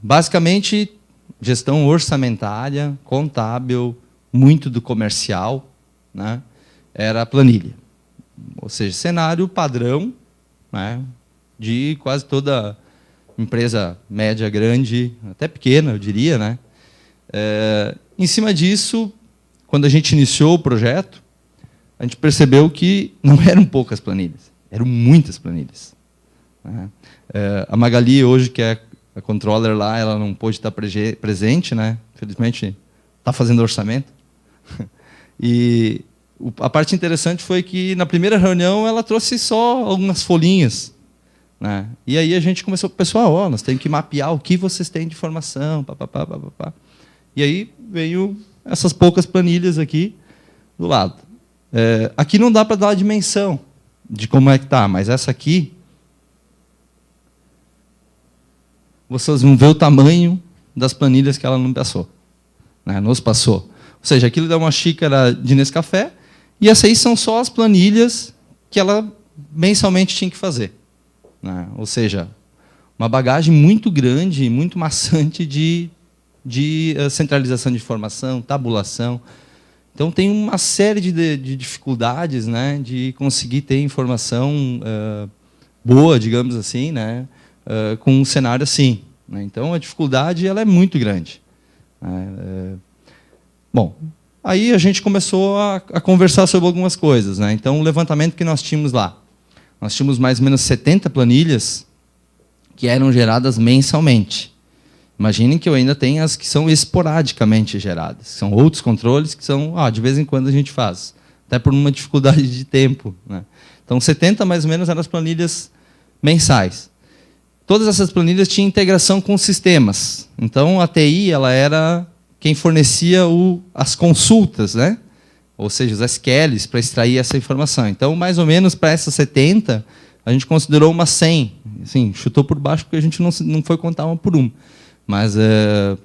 Basicamente, gestão orçamentária, contábil, muito do comercial, né? Era a planilha. Ou seja, cenário padrão, né? De quase toda empresa média, grande, até pequena, eu diria, né? Em cima disso, quando a gente iniciou o projeto, a gente percebeu que não eram poucas planilhas, eram muitas planilhas. Né? A Magali, hoje, que é a controller lá, ela não pôde estar presente, né? Infelizmente, está fazendo orçamento. E a parte interessante foi que, na primeira reunião, ela trouxe só algumas folhinhas. Né? E aí a gente começou, pessoal, nós temos que mapear o que vocês têm de informação. E aí veio essas poucas planilhas aqui do lado. Aqui não dá para dar a dimensão de como é que está, mas essa aqui, vocês vão ver o tamanho das planilhas que ela não passou, né? Nos passou. Ou seja, aquilo dá uma xícara de Nescafé, e essas aí são só as planilhas que ela mensalmente tinha que fazer. Né? Ou seja, uma bagagem muito grande, muito maçante de centralização de informação, tabulação. Então, tem uma série de dificuldades, né, de conseguir ter informação boa, digamos assim, né, com um cenário assim. Né? Então, a dificuldade ela é muito grande. Bom, aí a gente começou a conversar sobre algumas coisas. Né? Então, o levantamento que nós tínhamos lá, nós tínhamos mais ou menos 70 planilhas que eram geradas mensalmente. Imaginem que eu ainda tenho as que são esporadicamente geradas. São outros controles que são, de vez em quando a gente faz. Até por uma dificuldade de tempo. Né? Então, 70 mais ou menos eram as planilhas mensais. Todas essas planilhas tinham integração com sistemas. Então, a TI ela era quem fornecia as consultas, né? Ou seja, os SQLs para extrair essa informação. Então, mais ou menos para essas 70, a gente considerou umas 100. Assim, chutou por baixo porque a gente não foi contar uma por uma. Mas,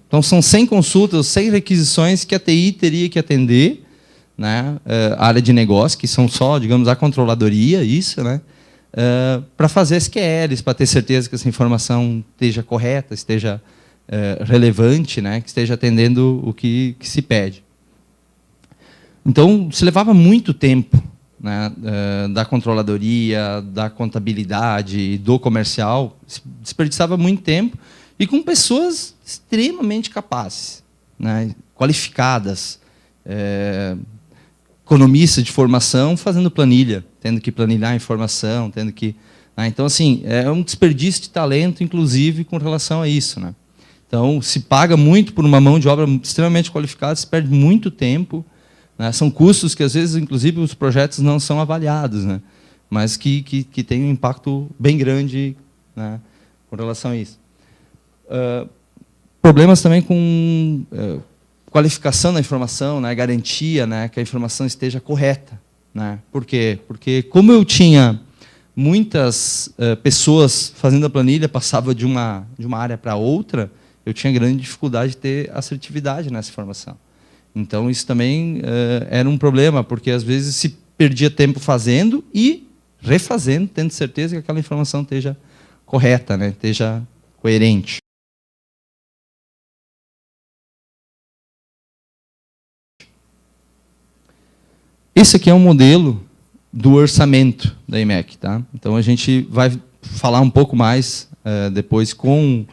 então, são 100 consultas, 100 requisições que a TI teria que atender, né? A área de negócio, que são só, digamos, a controladoria, isso, né? Para fazer SQLs, para ter certeza que essa informação esteja correta, esteja relevante, né? Que esteja atendendo o que se pede. Então, se levava muito tempo, né? Da controladoria, da contabilidade, do comercial, se desperdiçava muito tempo, e com pessoas extremamente capazes, né, qualificadas, economistas de formação, fazendo planilha, tendo que planilhar a informação, tendo que... Né, então, assim, é um desperdício de talento, inclusive, com relação a isso. Né? Então, se paga muito por uma mão de obra extremamente qualificada, se perde muito tempo. Né, são custos que, às vezes, inclusive, os projetos não são avaliados, né, mas que têm um impacto bem grande, né, com relação a isso. Problemas também com qualificação da informação, né, garantia, né, que a informação esteja correta. Né? Por quê? Porque, como eu tinha muitas pessoas fazendo a planilha, passava de uma área para outra, eu tinha grande dificuldade de ter assertividade nessa informação. Então, isso também era um problema, porque, às vezes, se perdia tempo fazendo e refazendo, tendo certeza que aquela informação esteja correta, né, esteja coerente. Esse aqui é um modelo do orçamento da IMEC. Tá? Então, a gente vai falar um pouco mais depois com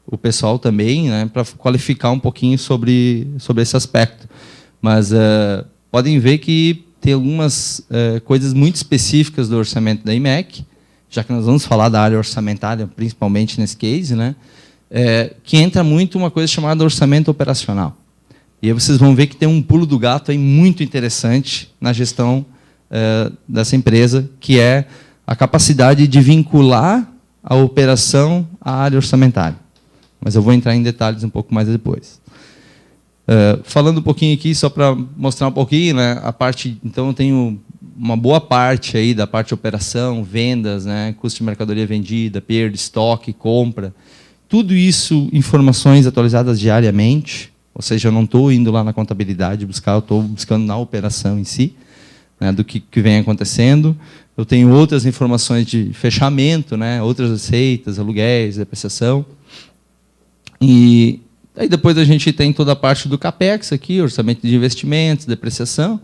o pessoal também, né, para qualificar um pouquinho sobre esse aspecto. Mas podem ver que tem algumas coisas muito específicas do orçamento da IMEC, já que nós vamos falar da área orçamentária, principalmente nesse case, né, que entra muito uma coisa chamada orçamento operacional. E aí vocês vão ver que tem um pulo do gato aí muito interessante na gestão dessa empresa, que é a capacidade de vincular a operação à área orçamentária. Mas eu vou entrar em detalhes um pouco mais depois. Falando um pouquinho aqui, só para mostrar um pouquinho, né, a parte, então eu tenho uma boa parte aí da parte de operação, vendas, né, custo de mercadoria vendida, perda, estoque, compra, tudo isso, informações atualizadas diariamente. Ou seja, eu não estou indo lá na contabilidade buscar, eu estou buscando na operação em si, né, do que vem acontecendo. Eu tenho outras informações de fechamento, né, outras receitas, aluguéis, depreciação. E aí depois a gente tem toda a parte do CAPEX aqui, orçamento de investimentos, depreciação,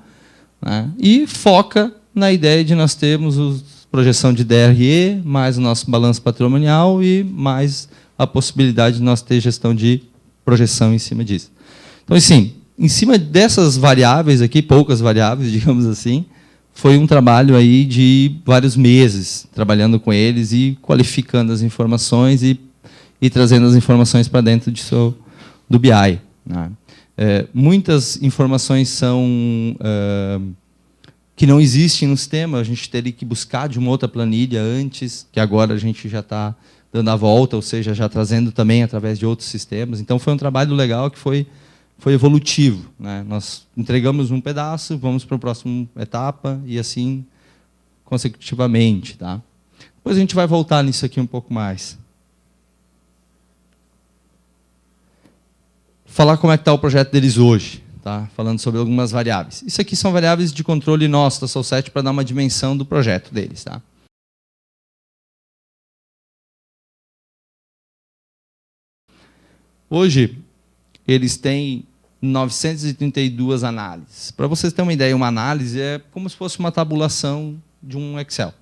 né? E foca na ideia de nós termos projeção de DRE, mais o nosso balanço patrimonial e mais a possibilidade de nós ter gestão de projeção em cima disso. Então, assim, em cima dessas variáveis aqui, poucas variáveis, digamos assim, foi um trabalho aí de vários meses, trabalhando com eles e qualificando as informações e trazendo as informações para dentro do BI. Né? Muitas informações são que não existem no sistema, a gente teria que buscar de uma outra planilha antes, que agora a gente já está dando a volta, ou seja, já trazendo também através de outros sistemas. Então, foi um trabalho legal que foi evolutivo. Né? Nós entregamos um pedaço, vamos para a próxima etapa, e assim consecutivamente. Tá? Depois a gente vai voltar nisso aqui um pouco mais. Falar como é que está o projeto deles hoje, tá? Falando sobre algumas variáveis. Isso aqui são variáveis de controle nosso da Solset para dar uma dimensão do projeto deles. Tá? Hoje, eles têm 932 análises. Para vocês terem uma ideia, uma análise é como se fosse uma tabulação de um Excel.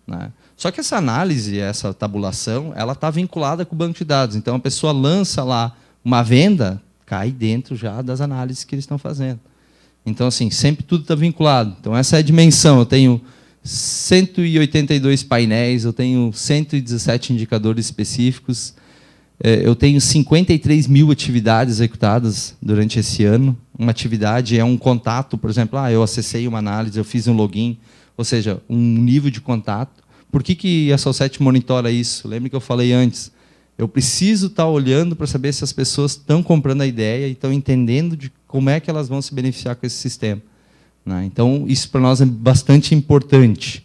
Né? Só que essa análise, essa tabulação, ela está vinculada com o banco de dados. Então, a pessoa lança lá uma venda, cai dentro já das análises que eles estão fazendo. Então, assim, sempre tudo está vinculado. Então, essa é a dimensão. Eu tenho 182 painéis, eu tenho 117 indicadores específicos, eu tenho 53 mil atividades executadas durante esse ano. Uma atividade é um contato, por exemplo, eu acessei uma análise, eu fiz um login, ou seja, um nível de contato. Por que a Solset monitora isso? Lembra que eu falei antes? Eu preciso estar olhando para saber se as pessoas estão comprando a ideia e estão entendendo de como é que elas vão se beneficiar com esse sistema. Né? Então, isso para nós é bastante importante.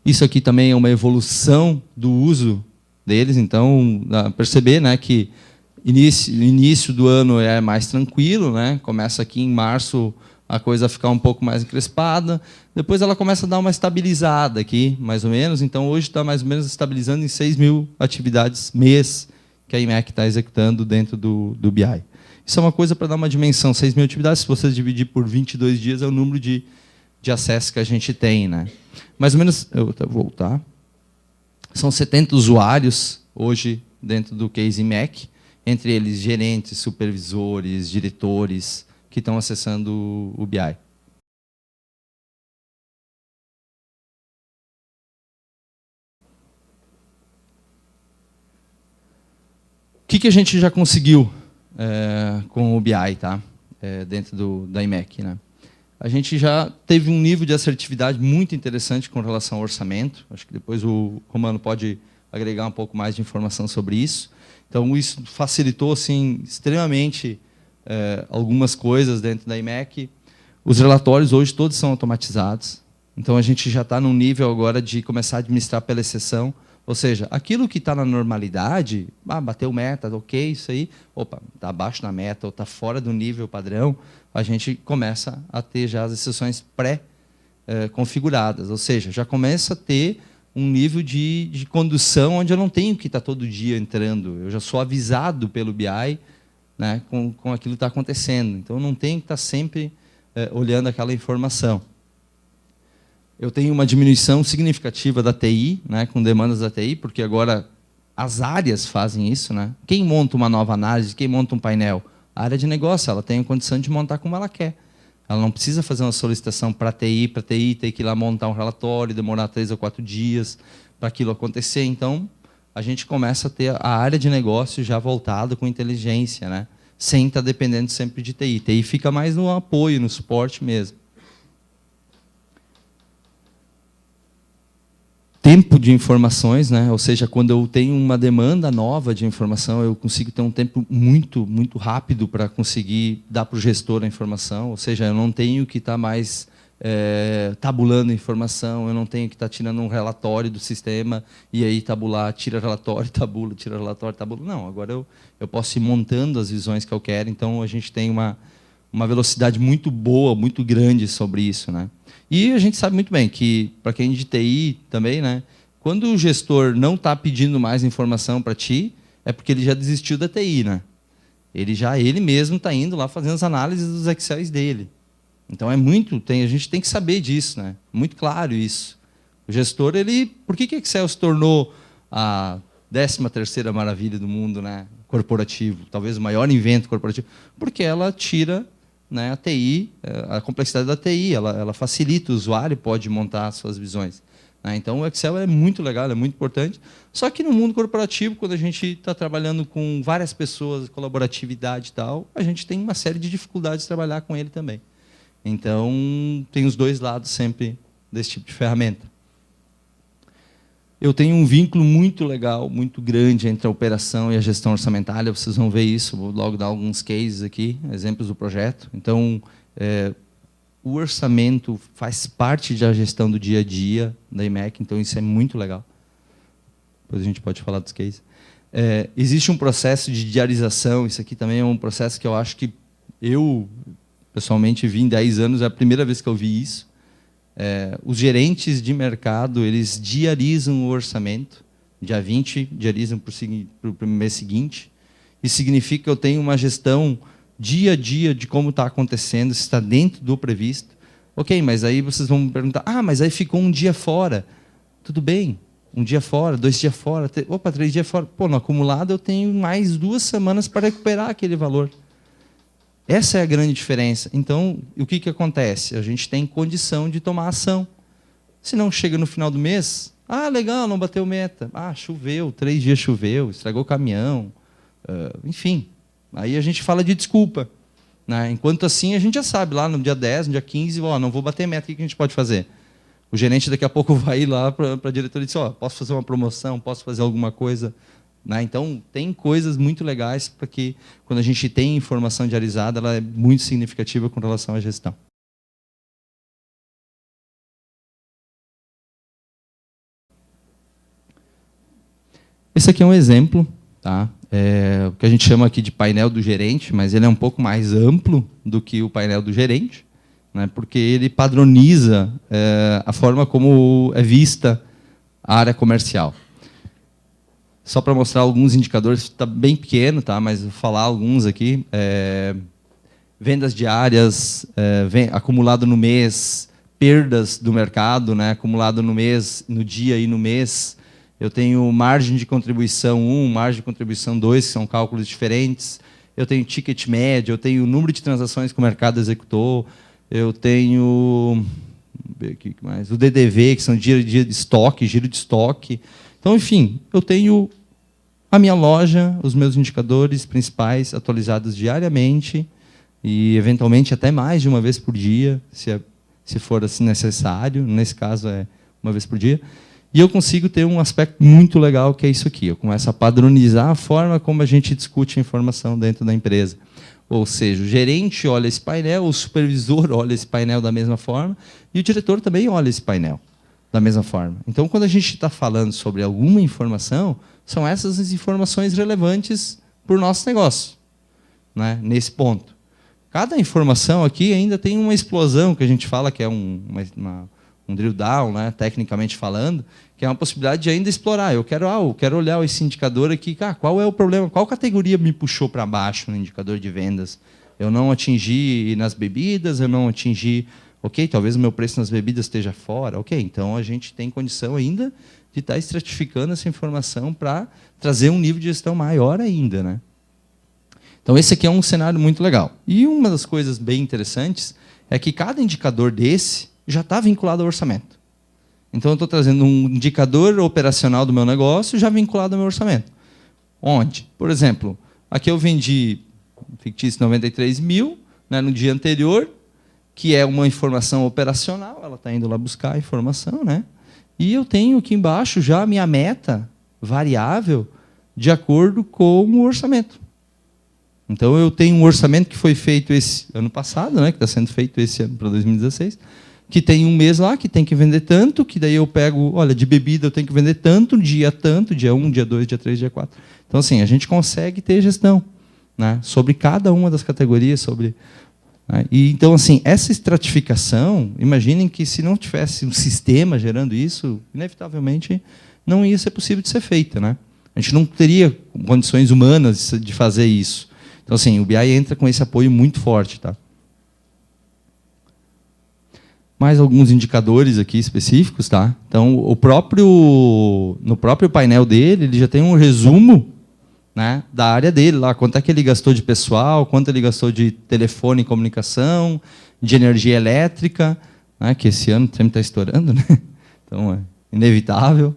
Isso aqui também é uma evolução do uso deles, então, perceber, né, que início do ano é mais tranquilo, né, começa aqui em março a coisa a ficar um pouco mais encrespada, depois ela começa a dar uma estabilizada aqui, mais ou menos, então hoje está mais ou menos estabilizando em 6 mil atividades mês que a IMEC está executando dentro do BI. Isso é uma coisa para dar uma dimensão, 6 mil atividades, se você dividir por 22 dias, é o número de acesso que a gente tem. Né? Mais ou menos, eu vou voltar. São 70 usuários hoje dentro do Case IMEC, entre eles gerentes, supervisores, diretores, que estão acessando o BI. O que a gente já conseguiu com o BI, tá? Dentro da IMEC, né? A gente já teve um nível de assertividade muito interessante com relação ao orçamento. Acho que depois o Romano pode agregar um pouco mais de informação sobre isso. Então, isso facilitou assim, extremamente algumas coisas dentro da IMEC. Os relatórios hoje todos são automatizados. Então, a gente já está num nível agora de começar a administrar pela exceção. Ou seja, aquilo que está na normalidade, bateu meta, ok, isso aí, opa, está abaixo da meta ou está fora do nível padrão, a gente começa a ter já as exceções pré-configuradas. Ou seja, já começa a ter um nível de condução onde eu não tenho que estar todo dia entrando. Eu já sou avisado pelo BI, né, com aquilo que está acontecendo. Então, eu não tenho que estar sempre olhando aquela informação. Eu tenho uma diminuição significativa da TI, né, com demandas da TI, porque agora as áreas fazem isso. Né? Quem monta uma nova análise, quem monta um painel? A área de negócio, ela tem a condição de montar como ela quer. Ela não precisa fazer uma solicitação para a TI ter que ir lá montar um relatório, demorar 3 ou 4 dias para aquilo acontecer. Então, a gente começa a ter a área de negócio já voltada com inteligência, né? Sem estar dependendo sempre de TI. TI fica mais no apoio, no suporte mesmo. Tempo de informações, né? Ou seja, quando eu tenho uma demanda nova de informação, eu consigo ter um tempo muito, muito rápido para conseguir dar para o gestor a informação. Ou seja, eu não tenho que estar mais tabulando informação, eu não tenho que estar tirando um relatório do sistema e aí tabular, tira relatório, tabula, tira relatório, tabula. Não, agora eu posso ir montando as visões que eu quero, então a gente tem uma velocidade muito boa, muito grande sobre isso. Né? E a gente sabe muito bem que, para quem é de TI também, né, quando o gestor não está pedindo mais informação para ti, é porque ele já desistiu da TI, né? Ele mesmo está indo lá fazendo as análises dos Excels dele. Então a gente tem que saber disso, né? Muito claro isso. O gestor, por que Excel se tornou a 13ª maravilha do mundo, né, corporativo? Talvez o maior invento corporativo. Porque ela tira, né, a TI, a complexidade da TI, ela facilita, o usuário pode montar suas visões. Né? Então o Excel é muito legal, é muito importante. Só que no mundo corporativo, quando a gente está trabalhando com várias pessoas, colaboratividade e tal, a gente tem uma série de dificuldades de trabalhar com ele também. Então, tem os dois lados sempre desse tipo de ferramenta. Eu tenho um vínculo muito legal, muito grande entre a operação e a gestão orçamentária. Vocês vão ver isso, vou logo dar alguns cases aqui, exemplos do projeto. Então, o orçamento faz parte da gestão do dia a dia da IMEC, então isso é muito legal. Depois a gente pode falar dos cases. Existe um processo de diarização, isso aqui também é um processo que eu acho que eu, pessoalmente, vi em 10 anos, é a primeira vez que eu vi isso. Os gerentes de mercado, eles diarizam o orçamento, dia 20, diarizam para o mês seguinte. Isso significa que eu tenho uma gestão dia a dia de como está acontecendo, se está dentro do previsto. Ok, mas aí vocês vão me perguntar, mas aí ficou um dia fora. Tudo bem, um dia fora, 2 dias fora, 3 dias fora. Pô, no acumulado eu tenho mais 2 semanas para recuperar aquele valor. Essa é a grande diferença. Então, o que acontece? A gente tem condição de tomar ação. Se não chega no final do mês, legal, não bateu meta. Choveu, 3 dias choveu, estragou o caminhão. Enfim, aí a gente fala de desculpa. Né? Enquanto assim, a gente já sabe, lá no dia 10, no dia 15, não vou bater meta, o que a gente pode fazer? O gerente daqui a pouco vai ir lá para a diretoria e diz, posso fazer uma promoção, posso fazer alguma coisa. Né? Então, tem coisas muito legais para que, quando a gente tem informação diarizada, ela é muito significativa com relação à gestão. Esse aqui é um exemplo, tá? O que a gente chama aqui de painel do gerente, mas ele é um pouco mais amplo do que o painel do gerente, né? Porque ele padroniza a forma como é vista a área comercial. Só para mostrar alguns indicadores, está bem pequeno, tá? Mas vou falar alguns aqui. Vendas diárias, acumulado no mês, perdas do mercado, né? Acumulado no mês, no dia e no mês. Eu tenho margem de contribuição 1, margem de contribuição 2, que são cálculos diferentes. Eu tenho ticket médio, eu tenho o número de transações que o mercado executou. Eu tenho o DDV, que são dia de estoque, giro de estoque. Então, enfim, eu tenho a minha loja, os meus indicadores principais atualizados diariamente e, eventualmente, até mais de uma vez por dia, se for assim necessário. Nesse caso, é uma vez por dia. E eu consigo ter um aspecto muito legal, que é isso aqui. Eu começo a padronizar a forma como a gente discute a informação dentro da empresa. Ou seja, o gerente olha esse painel, o supervisor olha esse painel da mesma forma e o diretor também olha esse painel da mesma forma. Então, quando a gente está falando sobre alguma informação, são essas as informações relevantes para o nosso negócio, né? Nesse ponto. Cada informação aqui ainda tem uma explosão, que a gente fala que é um drill down, né? Tecnicamente falando, que é uma possibilidade de ainda explorar. Eu quero olhar esse indicador aqui, qual é o problema? Qual categoria me puxou para baixo no indicador de vendas? Eu não atingi nas bebidas, eu não atingi... Ok, talvez o meu preço nas bebidas esteja fora. Ok, então a gente tem condição ainda de estar estratificando essa informação para trazer um nível de gestão maior ainda. Né? Então, esse aqui é um cenário muito legal. E uma das coisas bem interessantes é que cada indicador desse já está vinculado ao orçamento. Então, eu estou trazendo um indicador operacional do meu negócio já vinculado ao meu orçamento. Onde? Por exemplo, aqui eu vendi fictício 93 mil, né, no dia anterior, que é uma informação operacional, ela está indo lá buscar a informação, né? E eu tenho aqui embaixo já a minha meta variável de acordo com o orçamento. Então, eu tenho um orçamento que foi feito esse ano passado, né, que está sendo feito esse ano para 2016, que tem um mês lá que tem que vender tanto, que daí eu pego, olha, de bebida eu tenho que vender tanto, dia 1, dia 2, dia 3, dia 4. Então, assim, a gente consegue ter gestão, né, sobre cada uma das categorias, sobre... E, então, assim, essa estratificação, imaginem que se não tivesse um sistema gerando isso, inevitavelmente não ia ser possível de ser feita. Né? A gente não teria condições humanas de fazer isso. Então, assim, o BI entra com esse apoio muito forte, tá? Mais alguns indicadores aqui específicos, tá? Então, no próprio painel dele, ele já tem um resumo, né, da área dele, lá, quanto é que ele gastou de pessoal, quanto ele gastou de telefone e comunicação, de energia elétrica, né, que esse ano sempre está estourando, né? Então, é inevitável.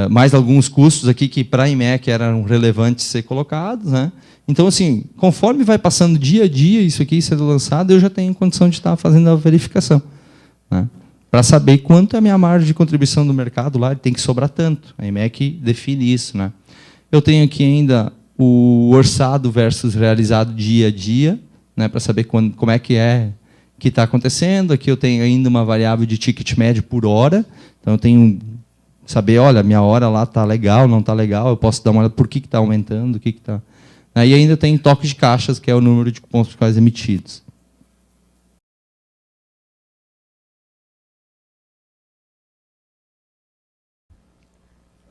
Mais alguns custos aqui que para a IMEC eram relevantes ser colocados, né? Então, assim, conforme vai passando dia a dia isso aqui sendo lançado, eu já tenho condição de estar fazendo a verificação, né? Para saber quanto é a minha margem de contribuição do mercado lá, tem que sobrar tanto. A IMEC define isso, né? Eu tenho aqui ainda o orçado versus realizado dia a dia, né, para saber como é que está acontecendo. Aqui eu tenho ainda uma variável de ticket médio por hora. Então, eu tenho saber, olha, minha hora lá está legal, não está legal, eu posso dar uma olhada por que está aumentando, o que está... E ainda tem toque de caixas, que é o número de cupons fiscais emitidos.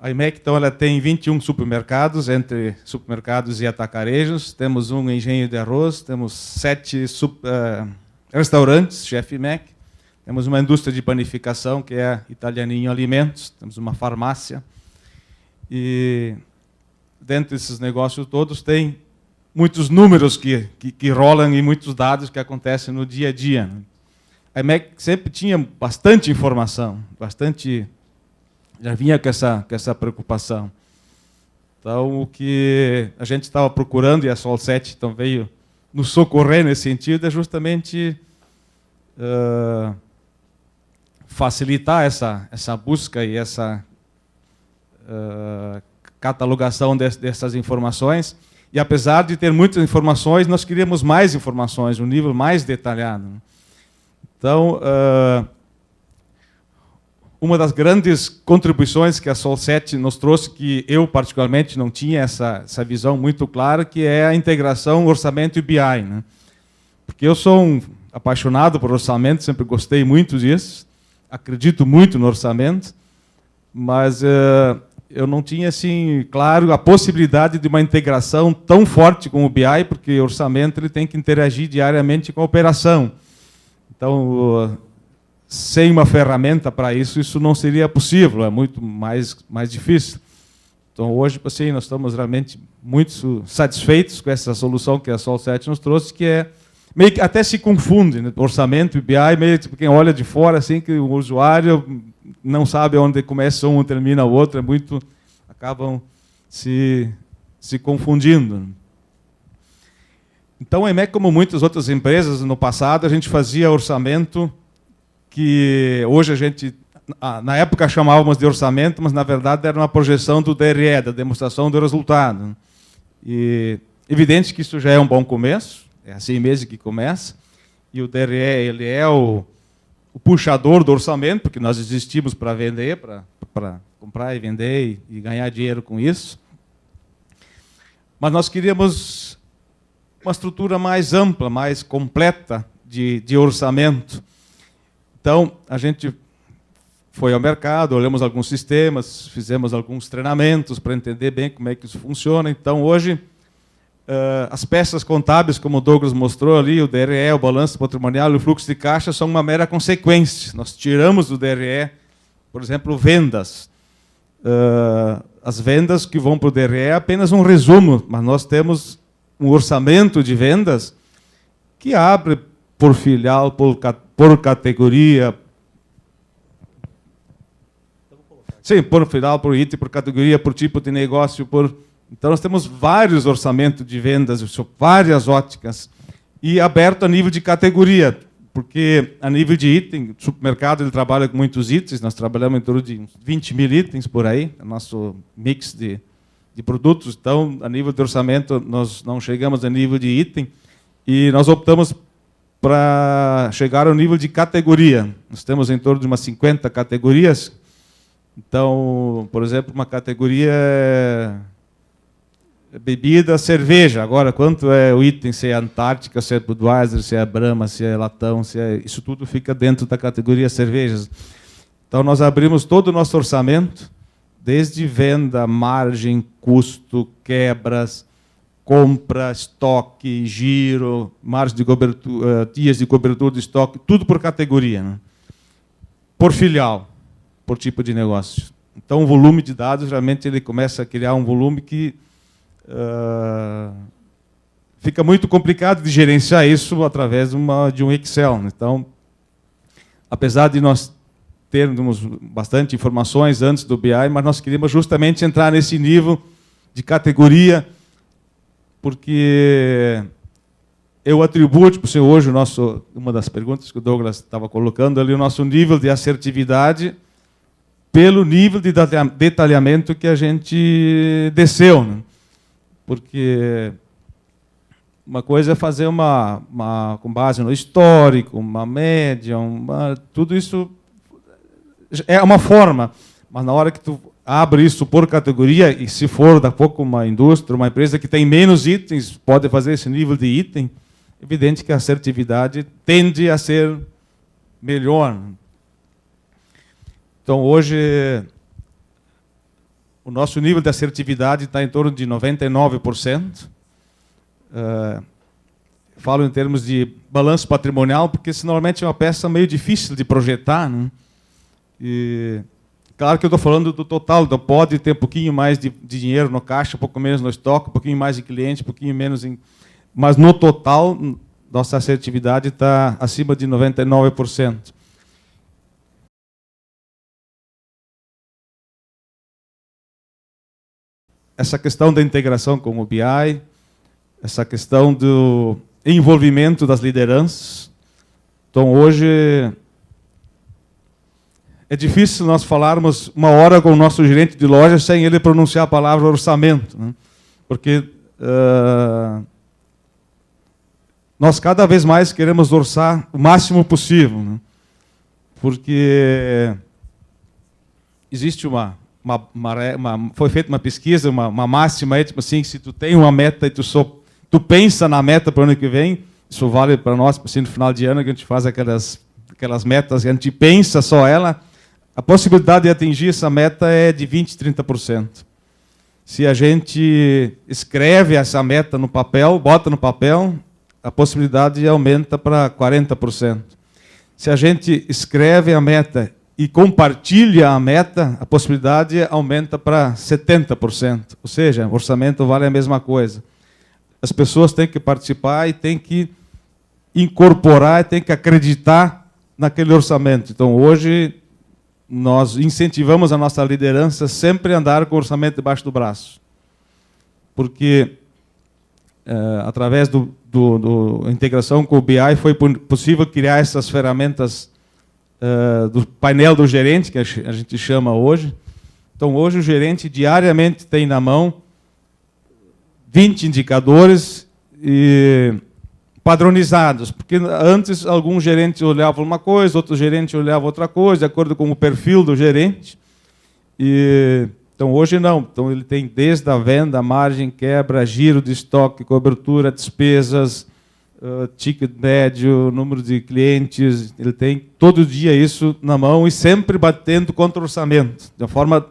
A IMEC, então, ela tem 21 supermercados, entre supermercados e atacarejos. Temos um engenho de arroz, temos 7 restaurantes, chefe IMEC. Temos uma indústria de panificação, que é Italianinho Alimentos. Temos uma farmácia. E dentro desses negócios todos tem muitos números que rolam e muitos dados que acontecem no dia a dia. A IMEC sempre tinha bastante informação, já vinha com essa preocupação. Então, o que a gente estava procurando, e a Sol7 então veio nos socorrer nesse sentido, é justamente facilitar essa busca e essa catalogação dessas informações. E, apesar de ter muitas informações, nós queríamos mais informações, um nível mais detalhado. Então, uma das grandes contribuições que a Sol7 nos trouxe, que eu particularmente não tinha essa visão muito clara, que é a integração orçamento e BI, né? Porque eu sou um apaixonado por orçamento, sempre gostei muito disso, acredito muito no orçamento, mas eu não tinha, assim, claro, a possibilidade de uma integração tão forte com o BI, porque o orçamento ele tem que interagir diariamente com a operação. Então, sem uma ferramenta para isso, isso não seria possível, é muito mais difícil. Então, hoje, assim, nós estamos realmente muito satisfeitos com essa solução que a Sol7 nos trouxe, que é meio que até se confunde, né? Orçamento e BI, meio que quem olha de fora, assim, que o usuário não sabe onde começa um, termina o outro, acabam se confundindo. Então, a IMEC, como muitas outras empresas, no passado, a gente fazia orçamento que hoje a gente, na época chamávamos de orçamento, mas na verdade era uma projeção do DRE, da demonstração do resultado. E evidente que isso já é um bom começo, é assim mesmo que começa, e o DRE ele é o puxador do orçamento, porque nós existimos para vender, para comprar e vender e ganhar dinheiro com isso. Mas nós queríamos uma estrutura mais ampla, mais completa de orçamento. Então, a gente foi ao mercado, olhamos alguns sistemas, fizemos alguns treinamentos para entender bem como é que isso funciona. Então, hoje, as peças contábeis, como o Douglas mostrou ali, o DRE, o balanço patrimonial e o fluxo de caixa são uma mera consequência. Nós tiramos do DRE, por exemplo, vendas. As vendas que vão para o DRE é apenas um resumo, mas nós temos um orçamento de vendas que abre por filial, por categoria. Sim, por filial, por item, por categoria, por tipo de negócio. Então, nós temos vários orçamentos de vendas, várias óticas, e aberto a nível de categoria, porque a nível de item, o supermercado ele trabalha com muitos itens, nós trabalhamos em torno de uns 20 mil itens por aí, é o nosso mix de produtos. Então, a nível de orçamento, nós não chegamos a nível de item, e nós optamos para chegar ao nível de categoria. Nós temos em torno de umas 50 categorias. Então, por exemplo, uma categoria é bebida, cerveja. Agora, quanto é o item, se é Antártica, se é Budweiser, se é Brahma, se é Latão, isso tudo fica dentro da categoria cervejas. Então, nós abrimos todo o nosso orçamento desde venda, margem, custo, quebras, compra, estoque, giro, margem de cobertura, dias de cobertura de estoque, tudo por categoria, né? Por filial, por tipo de negócio. Então, o volume de dados, realmente, ele começa a criar um volume que fica muito complicado de gerenciar isso através de um Excel. Então, apesar de nós termos bastante informações antes do BI, mas nós queríamos justamente entrar nesse nível de categoria, porque eu atribuo, tipo, hoje, uma das perguntas que o Douglas estava colocando ali, o nosso nível de assertividade pelo nível de detalhamento que a gente desceu, né? Porque uma coisa é fazer com base no histórico, uma média, tudo isso é uma forma, mas na hora que tu abre isso por categoria, e se for daqui a pouco uma indústria, uma empresa que tem menos itens, pode fazer esse nível de item, é evidente que a assertividade tende a ser melhor. Então, hoje, o nosso nível de assertividade está em torno de 99%. Falo em termos de balanço patrimonial, porque isso normalmente é uma peça meio difícil de projetar, né? E, claro que eu estou falando do total, então pode ter um pouquinho mais de dinheiro no caixa, um pouco menos no estoque, um pouquinho mais de cliente, um pouquinho menos em... Mas no total, nossa assertividade está acima de 99%. Essa questão da integração com o BI, essa questão do envolvimento das lideranças. Então, hoje, é difícil nós falarmos uma hora com o nosso gerente de loja sem ele pronunciar a palavra orçamento, né? Porque nós cada vez mais queremos orçar o máximo possível, né? Porque existe foi feita uma pesquisa, uma máxima, tipo assim, se tu tem uma meta e tu pensa na meta para o ano que vem, isso vale para nós, assim, no final de ano, que a gente faz aquelas metas, a gente pensa só ela, a possibilidade de atingir essa meta é de 20%, 30%. Se a gente escreve essa meta no papel, bota no papel, a possibilidade aumenta para 40%. Se a gente escreve a meta e compartilha a meta, a possibilidade aumenta para 70%. Ou seja, o orçamento vale a mesma coisa. As pessoas têm que participar e têm que incorporar, têm que acreditar naquele orçamento. Então, hoje, nós incentivamos a nossa liderança sempre a andar com o orçamento debaixo do braço. Porque, através da integração com o BI, foi possível criar essas ferramentas do painel do gerente, que a gente chama hoje. Então, hoje, o gerente diariamente tem na mão 20 indicadores padronizados, porque antes alguns gerentes olhavam uma coisa, outros gerentes olhavam outra coisa, de acordo com o perfil do gerente. Então, hoje não. Então, ele tem desde a venda, margem, quebra, giro de estoque, cobertura, despesas, ticket médio, número de clientes, ele tem todo dia isso na mão e sempre batendo contra o orçamento, de uma forma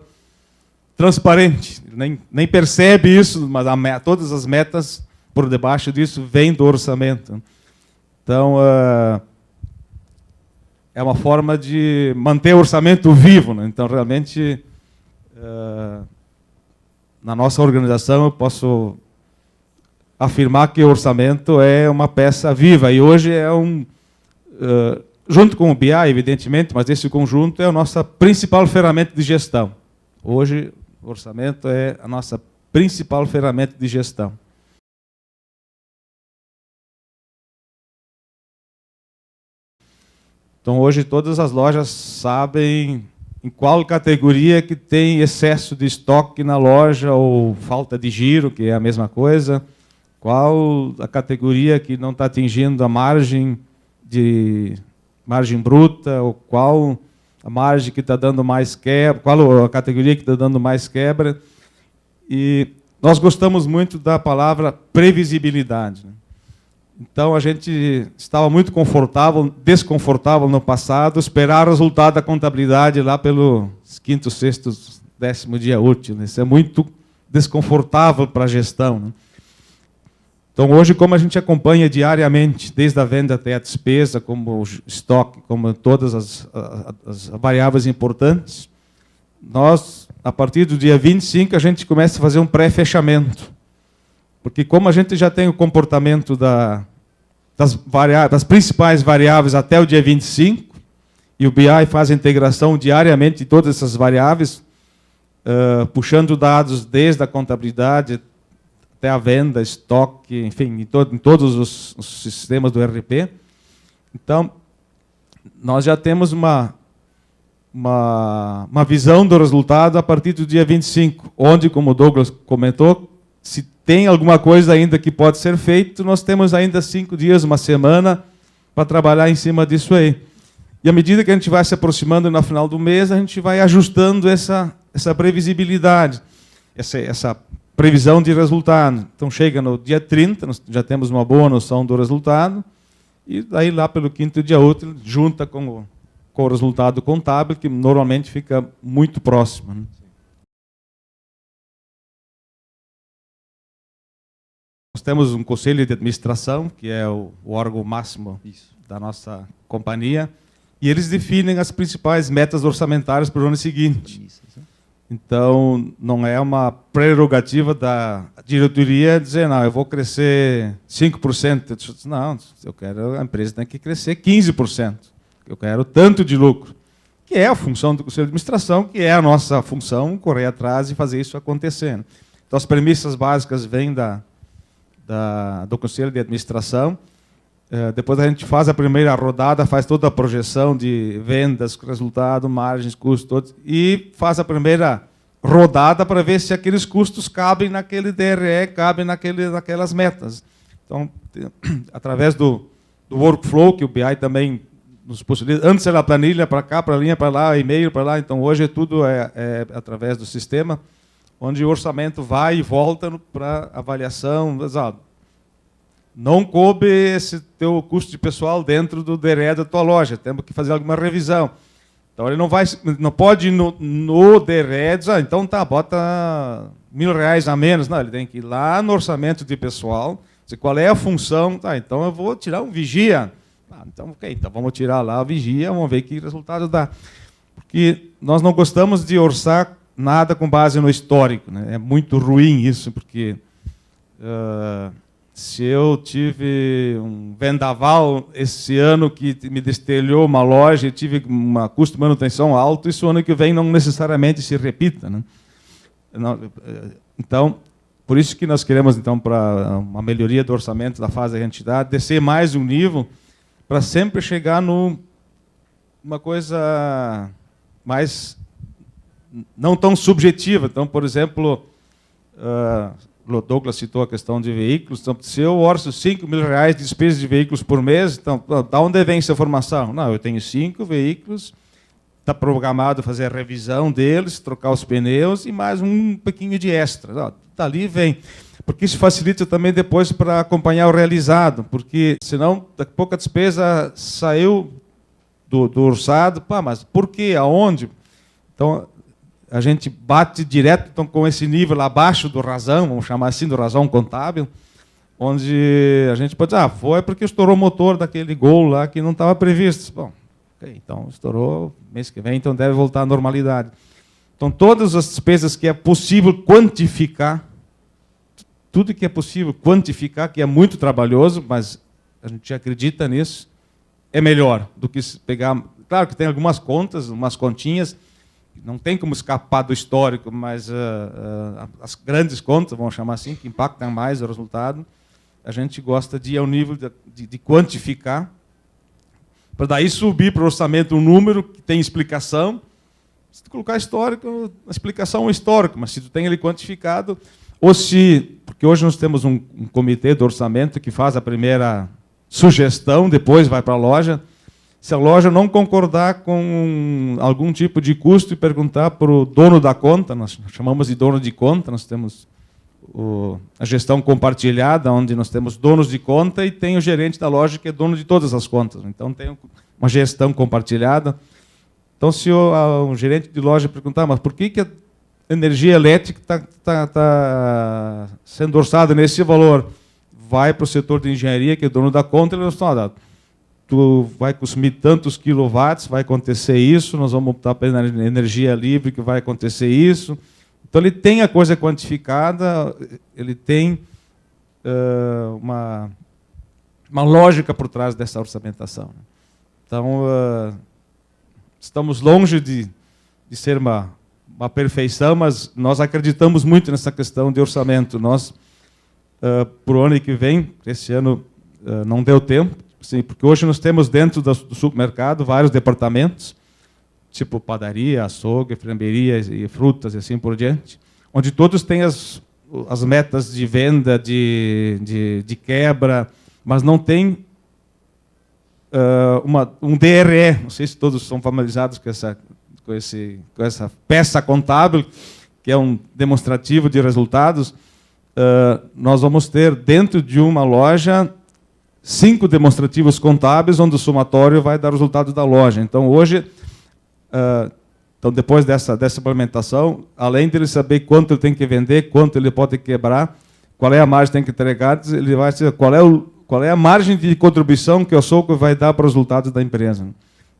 transparente. Ele nem percebe isso, mas todas as metas por debaixo disso vêm do orçamento. Então, é uma forma de manter o orçamento vivo, né? Então, realmente, na nossa organização, eu posso afirmar que o orçamento é uma peça viva. E hoje é junto com o BI, evidentemente, mas esse conjunto é a nossa principal ferramenta de gestão. Hoje, o orçamento é a nossa principal ferramenta de gestão. Então, hoje, todas as lojas sabem em qual categoria que tem excesso de estoque na loja ou falta de giro, que é a mesma coisa. Qual a categoria que não está atingindo a margem bruta, ou qual a margem que está dando mais quebra, qual a categoria que está dando mais quebra. E nós gostamos muito da palavra previsibilidade, né? Então, a gente estava muito desconfortável no passado, esperar o resultado da contabilidade lá pelo quinto, sexto 10º dia útil, né? Isso é muito desconfortável para a gestão, né? Então, hoje, como a gente acompanha diariamente, desde a venda até a despesa, como o estoque, como todas as variáveis importantes, nós, a partir do dia 25, a gente começa a fazer um pré-fechamento. Porque como a gente já tem o comportamento das principais variáveis até o dia 25, e o BI faz a integração diariamente de todas essas variáveis, puxando dados desde a contabilidade até a venda, estoque, enfim, em todos os sistemas do ERP. Então, nós já temos uma visão do resultado a partir do dia 25, onde, como o Douglas comentou, se tem alguma coisa ainda que pode ser feito, nós temos ainda 5 dias, uma semana, para trabalhar em cima disso aí. E à medida que a gente vai se aproximando no final do mês, a gente vai ajustando essa previsibilidade, essa previsão de resultado. Então, chega no dia 30, nós já temos uma boa noção do resultado, e daí lá pelo 5º dia útil, junta com o resultado contábil, que normalmente fica muito próximo, né? Nós temos um conselho de administração, que é o órgão máximo da nossa companhia, e eles definem as principais metas orçamentárias para o ano seguinte. Então, não é uma prerrogativa da diretoria dizer, não, eu vou crescer 5%. Não, a empresa tem que crescer 15%. Eu quero tanto de lucro. Que é a função do Conselho de Administração, que é a nossa função, correr atrás e fazer isso acontecer. Então, as premissas básicas vêm do Conselho de Administração. Depois a gente faz a primeira rodada, faz toda a projeção de vendas, resultado, margens, custos, todos, e faz a primeira rodada para ver se aqueles custos cabem naquele DRE, cabem naquelas metas. Então, através do workflow, que o BI também nos possibilita, antes era planilha para cá, para linha para lá, e-mail para lá, então hoje tudo é através do sistema, onde o orçamento vai e volta para avaliação. Não coube esse teu custo de pessoal dentro do DRE da tua loja, temos que fazer alguma revisão. Então ele não pode ir no DRE dizer, então tá, bota R$1.000 a menos. Não, ele tem que ir lá no orçamento de pessoal, dizer qual é a função, tá, então eu vou tirar um vigia. Então, ok, então vamos tirar lá a vigia, vamos ver que resultado dá. Porque nós não gostamos de orçar nada com base no histórico, né? É muito ruim isso, porque se eu tive um vendaval esse ano que me destelhou uma loja e tive um custo de manutenção alto, isso ano que vem não necessariamente se repita, né? Então, por isso que nós queremos, então, para uma melhoria do orçamento da fase da entidade, descer mais um nível para sempre chegar numa coisa mais não tão subjetiva. Então, por exemplo, o Douglas citou a questão de veículos. Então, se eu orço R$5.000 de despesas de veículos por mês, então, da onde vem essa informação? Não, eu tenho 5 veículos, está programado fazer a revisão deles, trocar os pneus e mais um pouquinho de extra. Dali vem. Porque isso facilita também depois para acompanhar o realizado, porque senão, daqui a pouco a despesa saiu do orçado, mas por quê? Aonde? Então, a gente bate direto então, com esse nível abaixo do razão, vamos chamar assim, do razão contábil, onde a gente pode dizer, foi porque estourou o motor daquele Gol lá que não estava previsto. Bom, okay, então estourou, mês que vem, então deve voltar à normalidade. Então, todas as despesas que é possível quantificar, tudo que é possível quantificar, que é muito trabalhoso, mas a gente acredita nisso, é melhor do que pegar... Claro que tem algumas contas, umas continhas, não tem como escapar do histórico, mas as grandes contas, vamos chamar assim, que impactam mais o resultado, a gente gosta de ir ao nível de quantificar, para daí subir para o orçamento um número que tem explicação. Se tu colocar histórico, a explicação é um histórico, mas se tu tem ele quantificado, ou se... Porque hoje nós temos um comitê do orçamento que faz a primeira sugestão, depois vai para a loja. Se a loja não concordar com algum tipo de custo e perguntar para o dono da conta, nós chamamos de dono de conta, nós temos a gestão compartilhada, onde nós temos donos de conta e tem o gerente da loja que é dono de todas as contas. Então tem uma gestão compartilhada. Então se o gerente de loja perguntar, mas por que energia elétrica está sendo orçada nesse valor, vai para o setor de engenharia, que é dono da conta, eles estão, tu vai consumir tantos quilowatts, vai acontecer isso, nós vamos optar pela energia livre, que vai acontecer isso. Então, ele tem a coisa quantificada, ele tem uma lógica por trás dessa orçamentação. Então, estamos longe de ser uma perfeição, mas nós acreditamos muito nessa questão de orçamento. Nós, para o ano que vem, esse ano não deu tempo, sim, porque hoje nós temos dentro do supermercado vários departamentos, tipo padaria, açougue, framberia e frutas e assim por diante, onde todos têm as metas de venda, de quebra, mas não tem um DRE. Não sei se todos são familiarizados com essa peça contábil, que é um demonstrativo de resultados. Nós vamos ter, dentro de uma loja, 5 demonstrativos contábeis, onde o somatório vai dar o resultado da loja. Então, hoje, depois dessa implementação, além de ele saber quanto ele tem que vender, quanto ele pode quebrar, qual é a margem que tem que entregar, ele vai dizer qual é a margem de contribuição que o açougue vai dar para os resultados da empresa.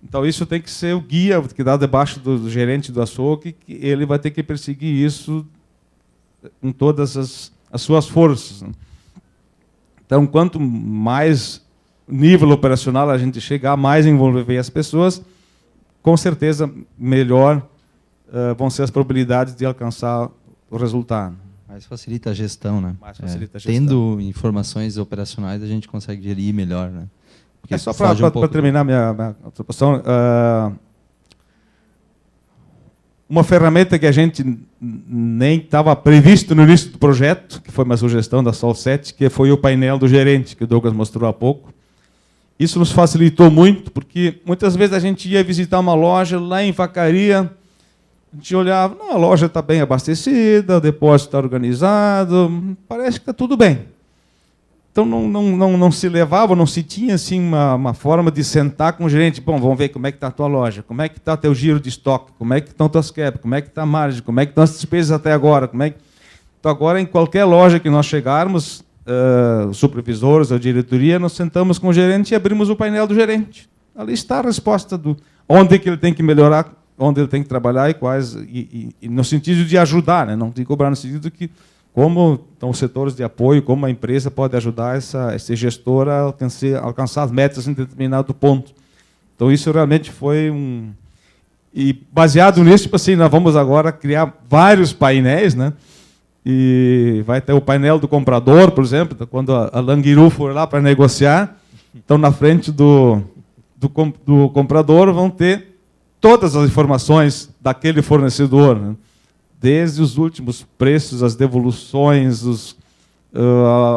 Então, isso tem que ser o guia que dá debaixo do gerente do açougue, que ele vai ter que perseguir isso com todas as suas forças. Então, quanto mais nível operacional a gente chegar, mais envolver as pessoas, com certeza melhor vão ser as probabilidades de alcançar o resultado. Mais facilita a gestão, né? Mais facilita a gestão. Tendo informações operacionais, a gente consegue gerir melhor, né? Porque só para terminar minha participação, uma ferramenta que a gente nem estava previsto no início do projeto, que foi uma sugestão da Sol7, que foi o painel do gerente, que o Douglas mostrou há pouco. Isso nos facilitou muito, porque muitas vezes a gente ia visitar uma loja lá em Vacaria, a gente olhava, não, a loja está bem abastecida, o depósito está organizado, parece que está tudo bem. Então, não se levava, não se tinha assim, uma forma de sentar com o gerente. Bom, vamos ver como é que está a tua loja, como é que está teu giro de estoque, como é que estão tuas quebras, como é que está a margem, como é que estão as despesas até agora. Então, agora, em qualquer loja que nós chegarmos, os supervisores, a diretoria, nós sentamos com o gerente e abrimos o painel do gerente. Ali está a resposta do onde que ele tem que melhorar, onde ele tem que trabalhar e quais, e no sentido de ajudar, né? Não tem que cobrar no sentido que como estão os setores de apoio, como a empresa pode ajudar esse gestor a alcançar as metas em determinado ponto. Então, isso realmente foi um... E, baseado nisso, tipo assim, nós vamos agora criar vários painéis, né? E vai ter o painel do comprador, por exemplo, quando a Languiru for lá para negociar, então, na frente do comprador vão ter todas as informações daquele fornecedor, né? Desde os últimos preços, as devoluções,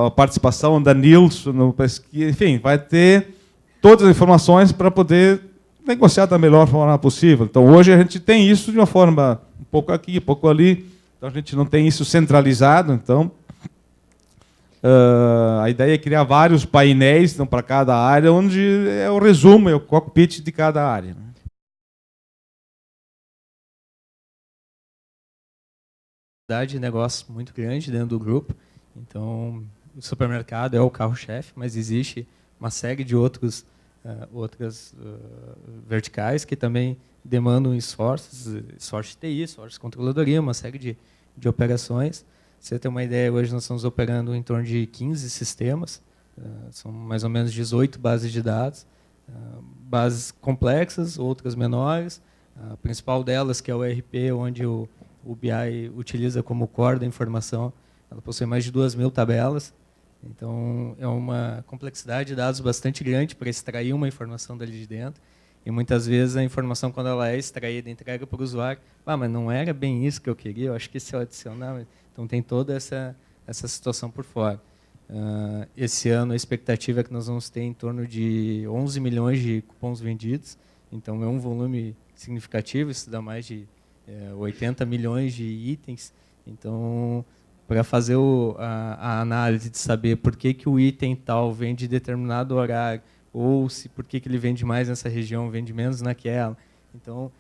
a participação da Nilson no pesquisa, enfim, vai ter todas as informações para poder negociar da melhor forma possível. Então, hoje a gente tem isso de uma forma um pouco aqui, um pouco ali, então a gente não tem isso centralizado. Então, a ideia é criar vários painéis então, para cada área, onde é o resumo, é o cockpit de cada área. De negócio muito grande dentro do grupo, então o supermercado é o carro-chefe, mas existe uma série de outras verticais que também demandam esforços de TI, esforços de controladoria, uma série de operações. Você tem uma ideia, hoje nós estamos operando em torno de 15 sistemas, são mais ou menos 18 bases de dados, bases complexas, outras menores, a principal delas, que é o ERP, onde o BI utiliza como core da informação, ela possui mais de 2.000 tabelas, então é uma complexidade de dados bastante grande para extrair uma informação dali de dentro, e muitas vezes a informação, quando ela é extraída, entrega para o usuário, mas não era bem isso que eu queria, eu acho que se eu adicionar... Então tem toda essa situação por fora. Esse ano a expectativa é que nós vamos ter em torno de 11 milhões de cupons vendidos, então é um volume significativo, isso dá mais de 80 milhões de itens. Então, para fazer a análise de saber por que o item tal vende determinado horário, ou por que ele vende mais nessa região, vende menos naquela. Então,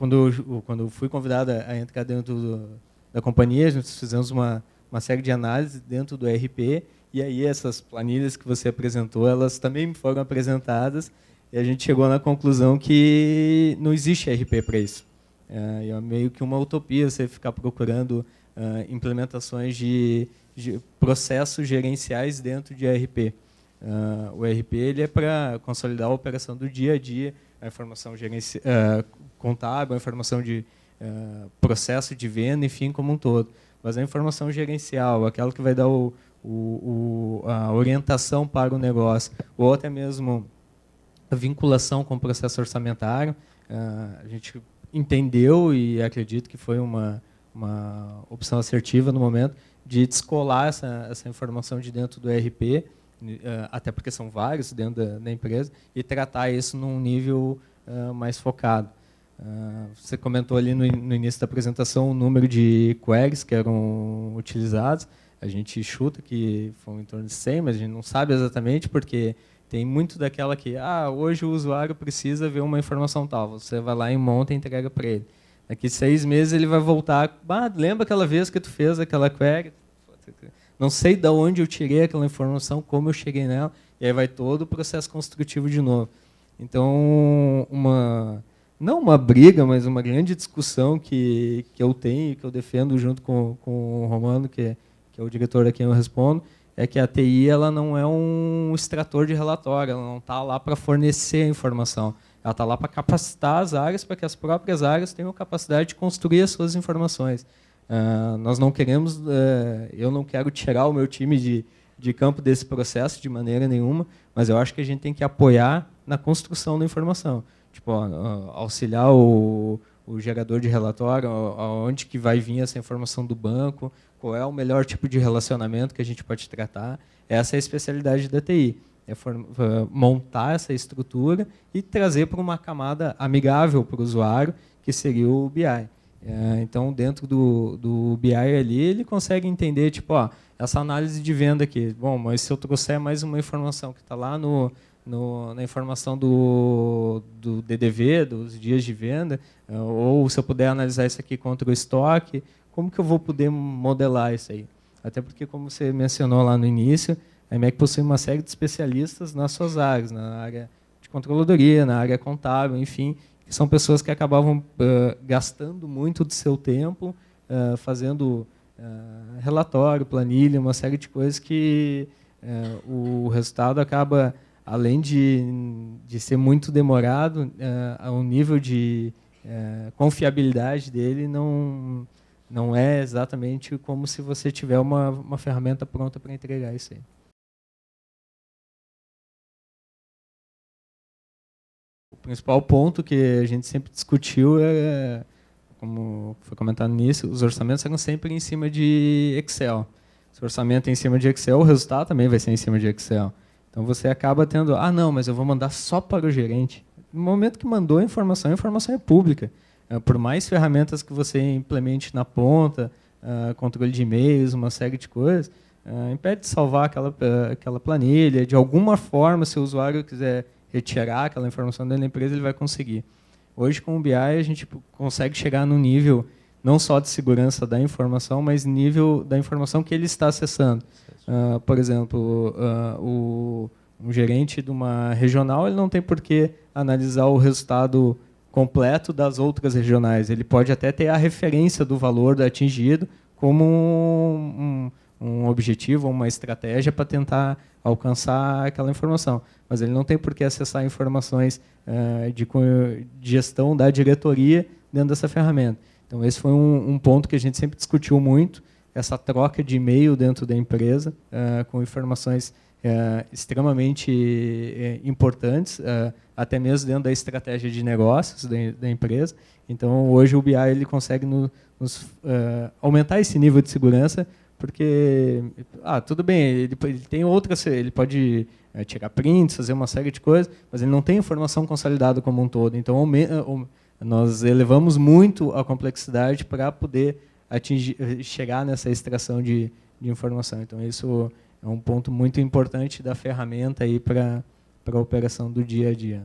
quando eu fui convidado a entrar dentro da companhia, a gente fizemos uma série de análises dentro do ERP, e aí essas planilhas que você apresentou, elas também foram apresentadas, e a gente chegou na conclusão que não existe ERP para isso. É meio que uma utopia você ficar procurando implementações de processos gerenciais dentro de ERP. O ERP ele é para consolidar a operação do dia a dia, a informação contábil, a informação de processo de venda, enfim, como um todo. Mas a informação gerencial, aquela que vai dar a orientação para o negócio, ou até mesmo a vinculação com o processo orçamentário, a gente entendeu e acredito que foi uma opção assertiva no momento de descolar essa informação de dentro do ERP, até porque são vários dentro da empresa, e tratar isso num nível mais focado. Você comentou ali no início da apresentação o número de queries que eram utilizados. A gente chuta que foram em torno de 100, mas a gente não sabe exatamente, porque tem muito daquela que hoje o usuário precisa ver uma informação tal. Você vai lá e monta e entrega para ele. Daqui 6 meses ele vai voltar. Lembra aquela vez que tu fez aquela query? Não sei de onde eu tirei aquela informação, como eu cheguei nela, e aí vai todo o processo construtivo de novo. Então, não uma briga, mas uma grande discussão que eu tenho, que eu defendo junto com o Romano, que é o diretor a quem eu respondo, é que a TI ela não é um extrator de relatório, ela não está lá para fornecer a informação. Ela está lá para capacitar as áreas, para que as próprias áreas tenham capacidade de construir as suas informações. Nós não queremos, eu não quero tirar o meu time de campo desse processo de maneira nenhuma, mas eu acho que a gente tem que apoiar na construção da informação. Tipo, auxiliar o gerador de relatório, aonde que vai vir essa informação do banco, qual é o melhor tipo de relacionamento que a gente pode tratar. Essa é a especialidade da TI, montar essa estrutura e trazer para uma camada amigável para o usuário, que seria o BI. Então, dentro do BI ali, ele consegue entender, tipo, essa análise de venda aqui. Bom, mas se eu trouxer mais uma informação que está lá na informação do DDV, dos dias de venda, ou se eu puder analisar isso aqui contra o estoque, como que eu vou poder modelar isso aí? Até porque, como você mencionou lá no início, a IMEC possui uma série de especialistas nas suas áreas, na área de controladoria, na área contábil, enfim, que são pessoas que acabavam gastando muito do seu tempo, fazendo relatório, planilha, uma série de coisas que o resultado acaba, além de ser muito demorado, o nível de confiabilidade dele não é exatamente como se você tiver uma ferramenta pronta para entregar isso aí. O principal ponto que a gente sempre discutiu como foi comentado no início, os orçamentos eram sempre em cima de Excel. Se o orçamento é em cima de Excel, o resultado também vai ser em cima de Excel. Então você acaba tendo, não, mas eu vou mandar só para o gerente. No momento que mandou a informação é pública. Por mais ferramentas que você implemente na ponta, controle de e-mails, uma série de coisas, impede de salvar aquela planilha. De alguma forma, se o usuário quiser retirar aquela informação dentro da empresa, ele vai conseguir. Hoje, com o BI, a gente consegue chegar no nível não só de segurança da informação, mas nível da informação que ele está acessando. Por exemplo, um gerente de uma regional, ele não tem por que analisar o resultado completo das outras regionais. Ele pode até ter a referência do valor atingido como um objetivo, uma estratégia para tentar alcançar aquela informação. Mas ele não tem por que acessar informações de gestão da diretoria dentro dessa ferramenta. Então, esse foi um ponto que a gente sempre discutiu muito, essa troca de e-mail dentro da empresa, com informações extremamente importantes, até mesmo dentro da estratégia de negócios da empresa. Então, hoje o BI ele consegue nos aumentar esse nível de segurança, porque tudo bem, ele tem outras, ele pode tirar prints, fazer uma série de coisas, mas ele não tem informação consolidada como um todo. Então, nós elevamos muito a complexidade para poder chegar nessa extração de informação. Então, isso é um ponto muito importante da ferramenta aí para a operação do dia a dia.